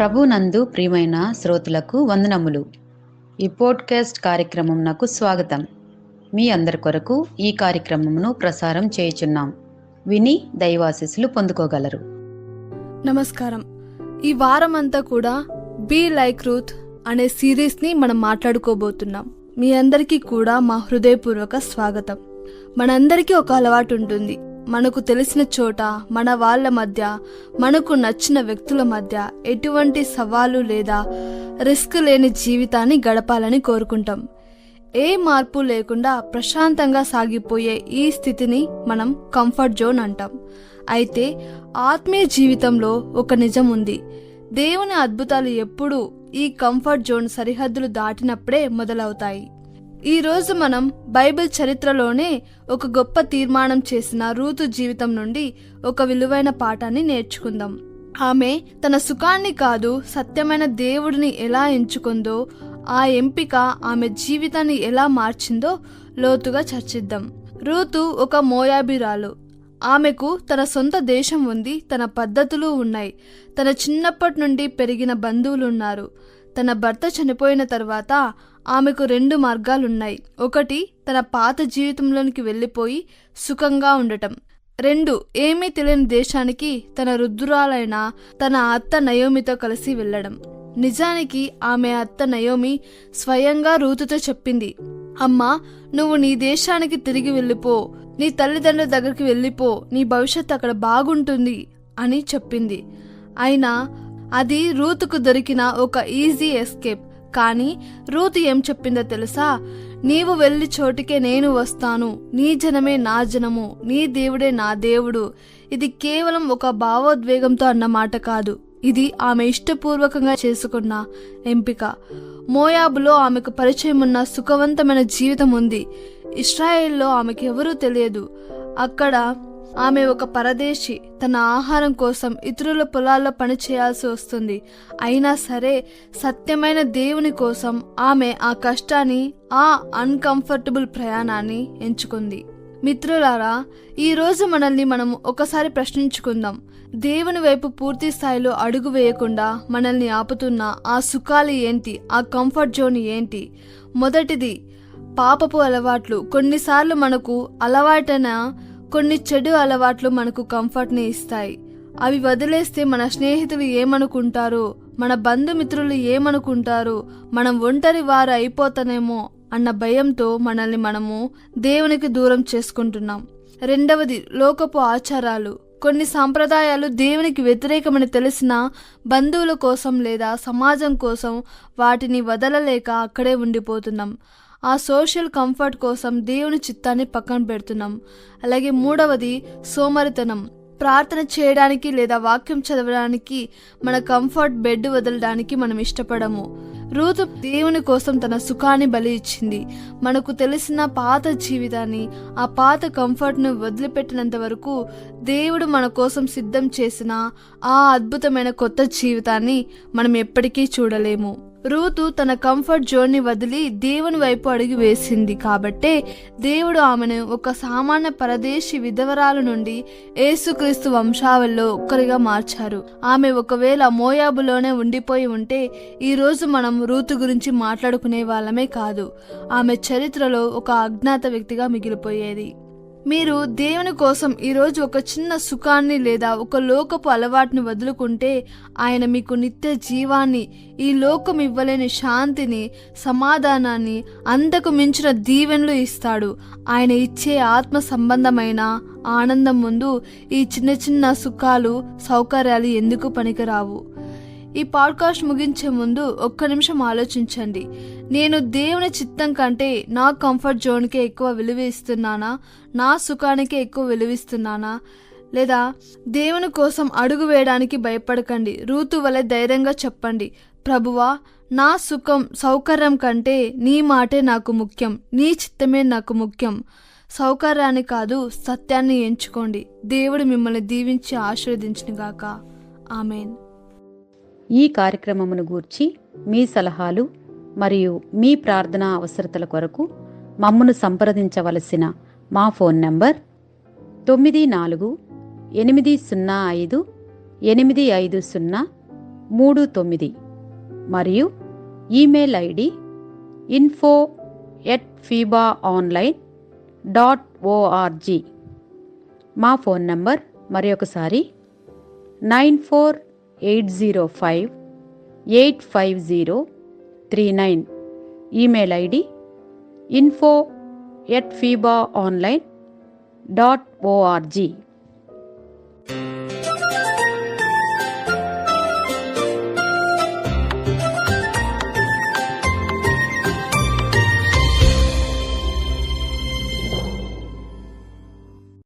ప్రభునందు ప్రియమైన శ్రోతలకు వందనములు. ఈ పోడ్కాస్ట్ కార్యక్రమం నాకు స్వాగతం. మీ అందరి కొరకు ఈ కార్యక్రమమును ప్రసారం చేయుచున్నాం. విని దైవాశీస్సులు పొందుకోగలరు. నమస్కారం. ఈ వారం అంతా కూడా బీ లైక్ రూత్ అనే సిరీస్ని మనం మాట్లాడుకోబోతున్నాం. మీ అందరికీ కూడా మా హృదయపూర్వక స్వాగతం. మనందరికీ ఒక అలవాటు ఉంటుంది. మనకు తెలిసిన చోట, మన వాళ్ళ మధ్య, మనకు నచ్చిన వ్యక్తుల మధ్య ఎటువంటి సవాలు లేదా రిస్క్ లేని జీవితాన్ని గడపాలని కోరుకుంటాం. ఏ మార్పు లేకుండా ప్రశాంతంగా సాగిపోయే ఈ స్థితిని మనం కంఫర్ట్ జోన్ అంటాం. అయితే ఆత్మీయ జీవితంలో ఒక నిజం ఉంది. దేవుని అద్భుతాలు ఎప్పుడూ ఈ కంఫర్ట్ జోన్ సరిహద్దులు దాటినప్పుడే మొదలవుతాయి. ఈ రోజు మనం బైబిల్ చరిత్రలోనే ఒక గొప్ప తీర్మానం చేసిన రూతు జీవితం నుండి ఒక విలువైన పాఠాన్ని నేర్చుకుందాం. ఆమె తన సుఖాన్ని కాదు, సత్యమైన దేవుడిని ఎలా ఎంచుకుందో, ఆ ఎంపిక ఆమె జీవితాన్ని ఎలా మార్చిందో లోతుగా చర్చిద్దాం. రూతు ఒక మోయాబీరాలు. ఆమెకు తన సొంత దేశం ఉంది, తన పద్ధతులు ఉన్నాయి. తన చిన్నప్పటి నుండి పెరిగిన బంధువులున్నారు. తన భర్త చనిపోయిన తర్వాత ఆమెకు 2 మార్గాలున్నాయి. ఒకటి, తన పాత జీవితంలోనికి వెళ్ళిపోయి సుఖంగా ఉండటం. 2, ఏమీ తెలియని దేశానికి తన రుద్దురాలైన తన అత్త నయోమితో కలిసి వెళ్ళడం. నిజానికి ఆమె అత్త నయోమి స్వయంగా రూతుతో చెప్పింది, అమ్మా, నువ్వు నీ దేశానికి తిరిగి వెళ్ళిపో, నీ తల్లిదండ్రుల దగ్గరికి వెళ్ళిపో, నీ భవిష్యత్తు అక్కడ బాగుంటుంది అని చెప్పింది. అయినా అది రూతుకు దొరికిన ఒక ఈజీ ఎస్కేప్. కానీ రూతు ఏం చెప్పిందో తెలుసా? నీవు వెళ్ళి చోటికే నేను వస్తాను, నీ జనమే నా జనము, నీ దేవుడే నా దేవుడు. ఇది కేవలం ఒక భావోద్వేగంతో అన్నమాట కాదు. ఇది ఆమె ఇష్టపూర్వకంగా చేసుకున్న ఎంపిక. మోయాబులో ఆమెకు పరిచయం ఉన్న సుఖవంతమైన జీవితం ఉంది. ఇశ్రాయేల్లో ఆమెకు ఎవరూ తెలియదు. అక్కడ ఆమె ఒక పరదేశి. తన ఆహారం కోసం ఇతరుల పొలాల్లో పని చేయాల్సి వస్తుంది. అయినా సరే సత్యమైన దేవుని కోసం ఆమె ఆ కష్టాన్ని, ఆ అన్కంఫర్టబుల్ ప్రయాణాన్ని ఎంచుకుంది. మిత్రులారా, ఈరోజు మనల్ని మనం ఒకసారి ప్రశ్నించుకుందాం. దేవుని వైపు పూర్తి స్థాయిలో అడుగు వేయకుండా మనల్ని ఆపుతున్న ఆ సుఖాలు ఏంటి? ఆ కంఫర్ట్ జోన్ ఏంటి? మొదటిది, పాపపు అలవాట్లు. కొన్నిసార్లు మనకు అలవాటైన కొన్ని చెడు అలవాట్లు మనకు కంఫర్ట్ని ఇస్తాయి. అవి వదిలేస్తే మన స్నేహితులు ఏమనుకుంటారు, మన బంధుమిత్రులు ఏమనుకుంటారు, మనం ఒంటరి వారు అయిపోతానేమో అన్న భయంతో మనల్ని మనము దేవునికి దూరం చేసుకుంటున్నాం. రెండవది, లోకపు ఆచారాలు. కొన్ని సాంప్రదాయాలు దేవునికి వ్యతిరేకమని తెలిసిన బంధువుల కోసం లేదా సమాజం కోసం వాటిని వదలలేక అక్కడే ఉండిపోతున్నాం. ఆ సోషల్ కంఫర్ట్ కోసం దేవుని చిత్తాన్ని పక్కన పెడుతున్నాం. అలాగే మూడవది, సోమరితనం. ప్రార్థన చేయడానికి లేదా వాక్యం చదవడానికి మన కంఫర్ట్ బెడ్ వదలడానికి మనం ఇష్టపడము. రూతు దేవుని కోసం తన సుఖాన్ని బలి ఇచ్చింది. మనకు తెలిసిన పాత జీవితాన్ని, ఆ పాత కంఫర్ట్ను వదిలిపెట్టినంత వరకు దేవుడు మన కోసం సిద్ధం చేసిన ఆ అద్భుతమైన కొత్త జీవితాన్ని మనం ఎప్పటికీ చూడలేము. రూతు తన కంఫర్ట్ జోన్ని వదిలి దేవుని వైపు అడుగు వేసింది కాబట్టే దేవుడు ఆమెను ఒక సామాన్య పరదేశి విధవరాలు నుండి యేసుక్రీస్తు వంశావళిలో ఒక్కరిగా మార్చారు. ఆమె ఒకవేళ మోయాబులోనే ఉండిపోయి ఉంటే ఈరోజు మనం రూతు గురించి మాట్లాడుకునే వాళ్ళమే కాదు, ఆమె చరిత్రలో ఒక అజ్ఞాత వ్యక్తిగా మిగిలిపోయేది. మీరు దేవుని కోసం ఈరోజు ఒక చిన్న సుఖాన్ని లేదా ఒక లోకపు అలవాటుని వదులుకుంటే ఆయన మీకు నిత్య జీవాన్ని, ఈ లోకం ఇవ్వలేని శాంతిని, సమాధానాన్ని, అంతకు మించిన దీవెనలు ఇస్తాడు. ఆయన ఇచ్చే ఆత్మ సంబంధమైన ఆనందం ముందు ఈ చిన్న చిన్న సుఖాలు, సౌకర్యాలు ఎందుకు పనికిరావు? ఈ పాడ్కాస్ట్ ముగించే ముందు ఒక్క నిమిషం ఆలోచించండి. నేను దేవుని చిత్తం కంటే నా కంఫర్ట్ జోన్కే ఎక్కువ విలువ ఇస్తున్నానా? నా సుఖానికే ఎక్కువ విలువ ఇస్తున్నానా? లేదా దేవుని కోసం అడుగు వేయడానికి భయపడకండి. రూతు వలె ధైర్యంగా చెప్పండి, ప్రభువా, నా సుఖం, సౌకర్యం కంటే నీ మాటే నాకు ముఖ్యం, నీ చిత్తమే నాకు ముఖ్యం. సౌకర్యాన్ని కాదు, సత్యాన్ని ఎంచుకోండి. దేవుడు మిమ్మల్ని దీవించి ఆశీర్వదించునుగాక. ఆమెన్. ఈ కార్యక్రమమును గూర్చి మీ సలహాలు మరియు మీ ప్రార్థనా అవసరతల కొరకు మమ్మను సంప్రదించవలసిన మా ఫోన్ నంబర్ 94 805 850 39 మరియు ఈమెయిల్ ఐడి info@fibaonline.org. మా ఫోన్ నంబర్ మరొకసారి 9480585039. Email ID info@fibaonline.org.